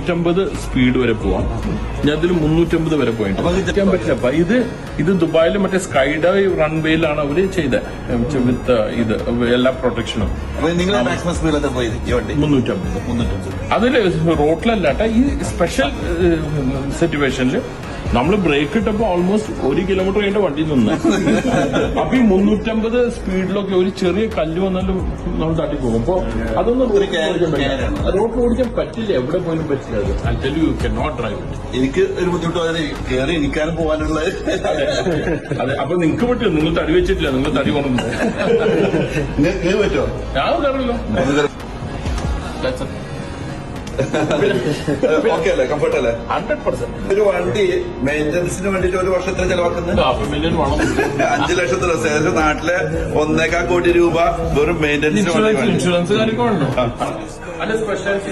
250 speed വരെ പോവാം. ഞാൻ ഇതിൽ 350 വരെ പോയിട്ട് പറ്റില്ല. അപ്പൊ ഇത് ദുബായിൽ മറ്റേ സ്കൈ ഡൈവ് റൺവേയിലാണ് അവര് ചെയ്തത് വിത്ത് ഇത് എല്ലാ പ്രൊട്ടക്ഷനും. 350. അതില് റോട്ടിലല്ലാട്ട ഈ സ്പെഷ്യൽ സിറ്റുവേഷനിൽ നമ്മള് ബ്രേക്ക് ഇട്ടപ്പോ ഓൾമോസ്റ്റ് 1 കിലോമീറ്റർ കഴിഞ്ഞ വണ്ടി നിന്ന്. അപ്പൊ ഈ 350 സ്പീഡിലൊക്കെ ഒരു ചെറിയ കല്ല് വന്നാലും നമ്മൾ തട്ടിപ്പോകും. അപ്പൊ അതൊന്നും റോഡ് ഓടിക്കാൻ പറ്റില്ല, എവിടെ പോലും പറ്റില്ല. അത് tell you can not drive it. എനിക്ക് ഒരു ബുദ്ധിമുട്ട് കയറി എനിക്കാനും പോകാനുള്ളത്. അതെ, അപ്പൊ നിങ്ങൾക്ക് പറ്റുമോ? നിങ്ങൾ തടി വെച്ചിട്ടില്ല, നിങ്ങൾ തടി കൊണ്ടു. പറ്റുമോ? ഞാൻ കയറില്ലോ. ഓക്കെ അല്ലേ? കംഫർട്ട് അല്ലേ? 100%. ഒരു വണ്ടി മെയിന്റനൻസിന് വേണ്ടിട്ട് ഒരു വർഷത്തിന് ചെലവാക്കുന്നത് 500,000 വേണം. 5 ലക്ഷത്തിന് ശേഷം നാട്ടിലെ 1.25 കോടി രൂപ വെറും മെയിന്റനൻസിന് വേണ്ടി. ഇൻഷുറൻസ് കാര്യമൊക്കെ വേണോ? അതിന്റെ സ്പെഷ്യാലിറ്റി